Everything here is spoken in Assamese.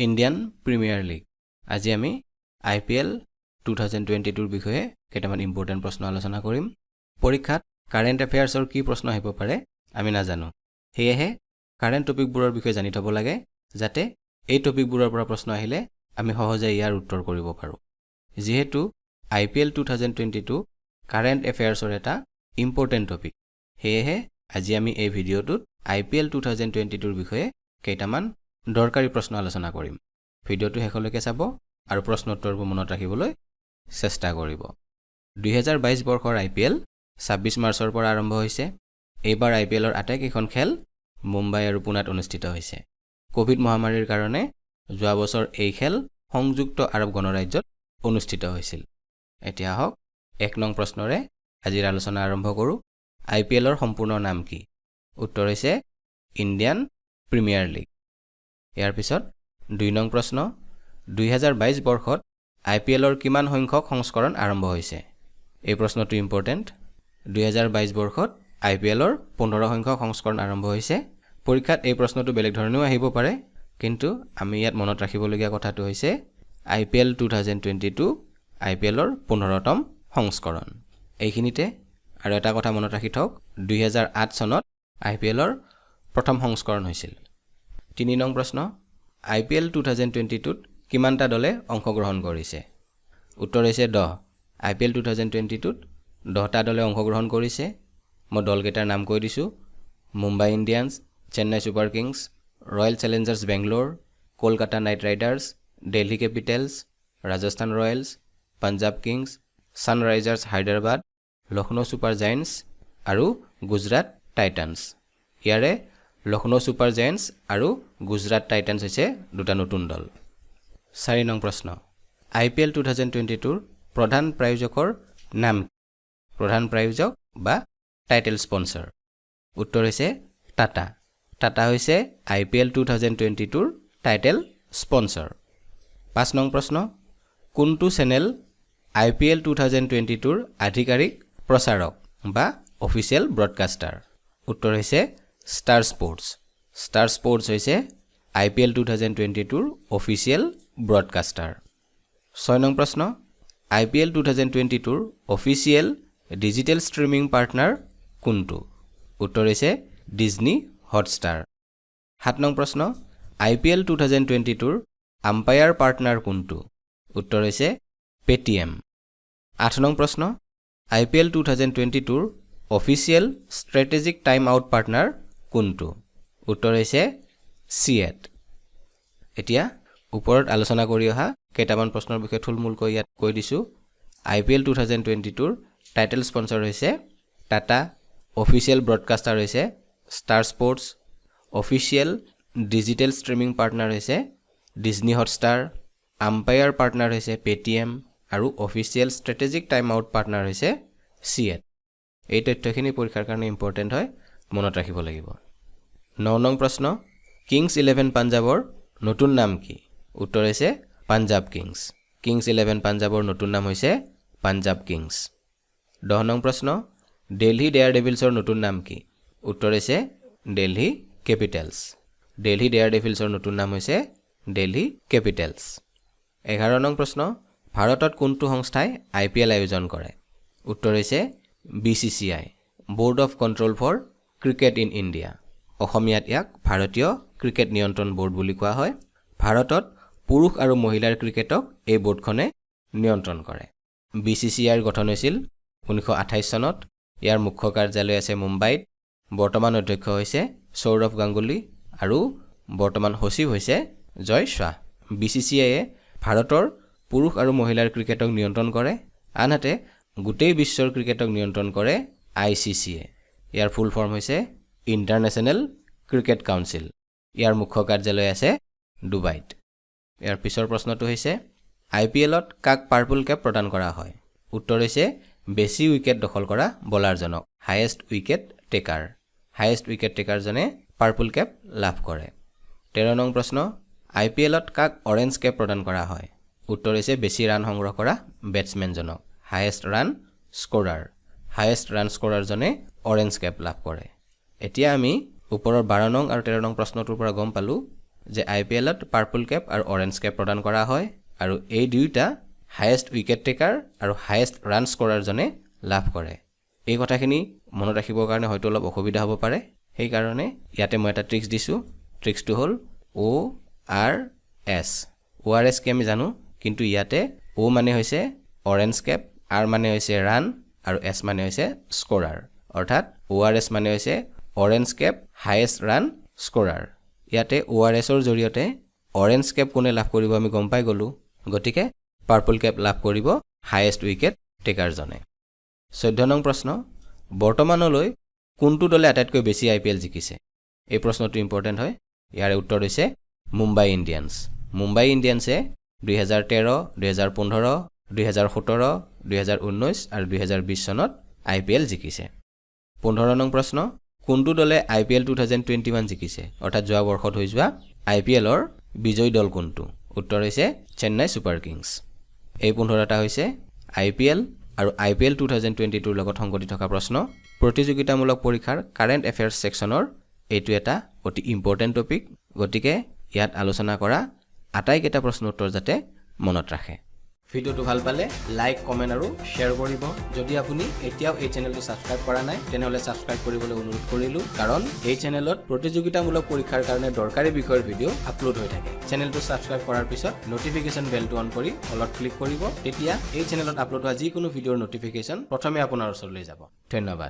ইণ্ডিয়ান প্ৰিমিয়াৰ লীগ আজি আমি IPL 2022 বিষয়ে কেইটামান ইম্পৰ্টেন্ট প্ৰশ্ন আলোচনা কৰিম পৰীক্ষাত কাৰেন্ট এফেয়াৰ্ছৰ কি প্ৰশ্ন আহিব পাৰে আমি নাজানো হেয়েহে কাৰেন্ট টপিকবোৰৰ বিষয়ে জানি থব লাগে যাতে এই টপিকবোৰৰ পৰা প্ৰশ্ন আহিলে আমি সহজে ইয়াৰ উত্তৰ কৰিব পাৰো যেহেতু IPL 2022 কাৰেন্ট এফেয়াৰ্ছৰ এটা ইম্পৰ্টেন্ট টপিক হেয়েহে আজি আমি এই ভিডিঅ'টোত IPL 2022 বিষয়ে কেইটামান দৰকাৰী প্ৰশ্ন আলোচনা কৰিম ভিডিঅ'টো শেষলৈকে চাব আৰু প্ৰশ্ন উত্তৰবোৰ মনত ৰাখিবলৈ চেষ্টা কৰিব 2022 বৰ্ষৰ IPL 26 মাৰ্চৰ পৰা আৰম্ভ হৈছে এইবাৰ IPLৰ আটাইকেইখন খেল মুম্বাই আৰু পুনাত অনুষ্ঠিত হৈছে কোভিড মহামাৰীৰ কাৰণে যোৱা বছৰ এই খেল সংযুক্ত আৰৱ গণৰাজ্যত অনুষ্ঠিত হৈছিল এতিয়া হওক এক নং প্ৰশ্নৰে আজিৰ আলোচনা আৰম্ভ কৰো IPLৰ সম্পূৰ্ণ নাম কি উত্তৰ হৈছে ইণ্ডিয়ান প্ৰিমিয়াৰ লীগ ইয়াৰ পিছত 2 নং প্ৰশ্ন 2022 বৰ্ষত IPLৰ কিমান সংখ্যক সংস্কৰণ আৰম্ভ হৈছে এই প্ৰশ্নটো ইম্পৰ্টেন্ট 2022 বৰ্ষত IPLৰ 15 সংখ্যক সংস্কৰণ আৰম্ভ হৈছে পৰীক্ষাত এই প্ৰশ্নটো বেলেগ ধৰণেও আহিব পাৰে কিন্তু আমি ইয়াত মনত ৰাখিবলগীয়া কথাটো হৈছে IPL 2022 IPLৰ 15তম সংস্কৰণ এইখিনিতে আৰু এটা কথা মনত ৰাখি থওক 2008 চনত IPLৰ প্ৰথম সংস্কৰণ হৈছিল 3 নং প্ৰশ্ন IPL 2022 ত কিমানটা দলে অংশগ্ৰহণ কৰিছে উত্তৰ হৈছে 10 IPL 2022 ত 10টা দলে অংশগ্ৰহণ কৰিছে মই দলকেইটাৰ নাম কৈ দিছো Mumbai Indians Chennai Super Kings Royal Challengers Bangalore Kolkata Knight Riders Delhi Capitals Rajasthan Royals Punjab Kings Sunrisers Hyderabad Lucknow Super Giants আৰু গুজৰাট টাইটান্ছ ইয়াৰে লক্ষ্ণৌ ছুপাৰ জায়েণ্টছ আৰু গুজৰাট টাইটান্ছ হৈছে দুটা নতুন দল 4 নং প্ৰশ্ন IPL 2022 ৰ প্ৰধান প্ৰায়োজকৰ নাম প্ৰধান প্ৰায়োজক বা টাইটেল স্পন্সৰ উত্তৰ হৈছে টাটা টাটা হৈছে IPL 2022 ৰ টাইটেল স্পন্সৰ 5 নং প্ৰশ্ন কোনটো চেনেল IPL 2022 ৰ আধিকাৰিক প্ৰচাৰক বা অফিচিয়েল ব্ৰডকাষ্টাৰ উত্তৰ হৈছে ষ্টাৰ স্পৰ্টছ হৈছে IPL 2022 ৰ অফিচিয়েল ব্ৰডকাষ্টাৰ 6 নং প্ৰশ্ন IPL 2022 ৰ অফিচিয়েল ডিজিটেল ষ্ট্ৰিমিং পাৰ্টনাৰ কোনটো উত্তৰ হৈছে ডিজনি হটষ্টাৰ 7 নং প্ৰশ্ন IPL 2022 ৰ আম্পায়াৰ পাৰ্টনাৰ কোনটো উত্তৰ হৈছে পেটিএম 8 নং প্ৰশ্ন IPL 2022 ৰ official strategic time out partner কোনটো উত্তৰ হৈছে চিএট এতিয়া ওপৰত আলোচনা কৰি অহা কেইটামান প্ৰশ্নৰ বিষয়ে থুলমূলকৈ ইয়াত কৈ দিছো IPL 2022 ৰ টাইটেল স্পন্সৰ হৈছে টাটা অফিচিয়েল ব্ৰডকাষ্টাৰ হৈছে star sports official digital streaming partner হৈছে ডিজনি হটষ্টাৰ আম্পায়াৰ পাৰ্টনাৰ হৈছে পেটিএম আৰু official strategic time out partner হৈছে চিএট এই তথ্যখিনি পৰীক্ষাৰ কাৰণে ইম্পৰ্টেন্ট হয় মনত ৰাখিব লাগিব 9 নং প্ৰশ্ন কিংছ 11 পাঞ্জাবৰ নতুন নাম কি উত্তৰ হৈছে পাঞ্জাব কিংছ 11 পাঞ্জাবৰ নতুন নাম হৈছে পাঞ্জাব কিংছ 10 নং প্ৰশ্ন দিল্লী ডেয়াৰডেভিলছৰ নতুন নাম কি উত্তৰ হৈছে দিল্লী ডেয়াৰডেভিলছৰ নতুন নাম হৈছে দিল্লী কেপিটেলছ 11 নং প্ৰশ্ন ভাৰতত কোনটো সংস্থাই IPL আয়োজন কৰে উত্তৰ হৈছে BCCI board of control for cricket in India অসমীয়াত ইয়াক ভাৰতীয় ক্ৰিকেট নিয়ন্ত্ৰণ বৰ্ড বুলি কোৱা হয় ভাৰতত পুৰুষ আৰু মহিলাৰ ক্ৰিকেটক এই বৰ্ডখনে নিয়ন্ত্ৰণ কৰে BCCIৰ গঠন হৈছিল 1928 চনত ইয়াৰ মুখ্য কাৰ্যালয় আছে মুম্বাইত বৰ্তমান অধ্যক্ষ হৈছে সৌৰভ গাংগুলী আৰু বৰ্তমান সচিব হৈছে জয় শাহ BCCIয়ে ভাৰতৰ পুৰুষ আৰু মহিলাৰ ক্ৰিকেটক নিয়ন্ত্ৰণ কৰে আনহাতে গোটেই বিশ্বৰ ক্ৰিকেটক নিয়ন্ত্ৰণ কৰে ICCয়ে ইয়াৰ ফুল ফৰ্ম হৈছে ইণ্টাৰনেশ্যনেল ক্ৰিকেট কাউন্সিল ইয়াৰ মুখ্য কাৰ্যালয় আছে ডুবাইত ইয়াৰ পিছৰ প্ৰশ্নটো হৈছে IPLত কাক পাৰ্পল কেপ প্ৰদান কৰা হয় উত্তৰ হৈছে বেছি উইকেট দখল কৰা বলাৰজনক হাইয়েষ্ট উইকেট টেকাৰজনে পাৰ্পল কেপ লাভ কৰে 13 নং প্ৰশ্ন IPLত কাক অৰেঞ্জ কেপ প্ৰদান কৰা হয় উত্তৰ হৈছে বেছি ৰান সংগ্ৰহ কৰা বেটছমেনজনক হাইয়েষ্ট ৰান স্কোৰাৰজনে অৰেঞ্জ কেপ লাভ কৰে এতিয়া আমি ওপৰৰ 12 নং আৰু 13 নং প্ৰশ্নটোৰ পৰা গম পালো যে IPLত পাৰ্পল কেপ আৰু অৰেঞ্জ কেপ প্ৰদান কৰা হয় আৰু এই দুইটা হাইয়েষ্ট উইকেট টেকাৰ আৰু হাইয়েষ্ট ৰান স্ক'ৰাৰ জনে লাভ কৰে এই কথাখিনি মনত ৰাখিবৰ কাৰণে হয়তো অলপ অসুবিধা হ'ব পাৰে সেই কাৰণে ইয়াতে মই এটা ট্ৰিক্স দিছো ট্ৰিক্সটো হ'ল ORS ORS কি আমি জানো কিন্তু ইয়াতে O মানে হৈছে অৰেঞ্জ কেপ R মানে হৈছে ৰান আৰু S মানে হৈছে স্ক'ৰাৰ অৰ্থাৎ ORS মানে হৈছে orange cap highest run scorer ইয়াতে ORS ৰ জৰিয়তে অৰেঞ্জ কেপ কোনে লাভ কৰিব আমি গম পাই গলো গতিকে পাৰ্পল কেপ লাভ কৰিব হাইয়েষ্ট উইকেট টেকাৰ জনে 14 নং প্ৰশ্ন বৰ্তমানলৈ কোনটো দলে আটাইতকৈ বেছি IPL জিকিছে এই প্ৰশ্নটো ইম্পৰ্টেন্ট হয় ইয়াৰ উত্তৰ হৈছে মুম্বাই ইণ্ডিয়ানছে 2013 2015 2017 2019 আৰু 2020 চনত IPL জিকিছে 15 নং প্ৰশ্ন কোনটো দলে IPL 2021 জিকিছে অৰ্থাৎ যোৱা বৰ্ষত হৈ যোৱা IPLৰ বিজয়ী দল কোনটো উত্তৰ হৈছে চেন্নাই ছুপাৰ কিংছ এই 15টা হৈছে IPL আৰু IPL 2022 ৰ লগত সংগতি থকা প্ৰশ্ন প্ৰতিযোগিতামূলক পৰীক্ষাৰ কাৰেণ্ট এফেয়াৰ্স সেকশনৰ এইটো এটা অতি ইম্পৰ্টেন্ট টপিক গতিকে ইয়াত আলোচনা কৰা আটাইকেইটা প্ৰশ্ন উত্তৰ যাতে মনত ৰাখে ভিডিওটো ভাল পালে লাইক কমেন্ট আৰু শেয়াৰ কৰিব যদি আপুনি এতিয়াও এই চেনেলটো সাবস্ক্ৰাইব কৰা নাই তেনেহলে সাবস্ক্ৰাইব কৰিবলৈ অনুৰোধ কৰিলো কাৰণ এই চেনেলত প্ৰতিযোগিতামূলক পৰীক্ষাৰ কাৰণে দৰকাৰী বিষয়ৰ ভিডিও আপলোড হৈ থাকে চেনেলটো সাবস্ক্ৰাইব কৰাৰ পিছত নটিফিকেশন বেলটো অন কৰি অলপ ক্লিক কৰিব তেতিয়া এই চেনেলত আপলোড হোৱা যিকোনো ভিডিওৰ নটিফিকেশন প্ৰথমে আপোনাৰ ওচৰলৈ যাব ধন্যবাদ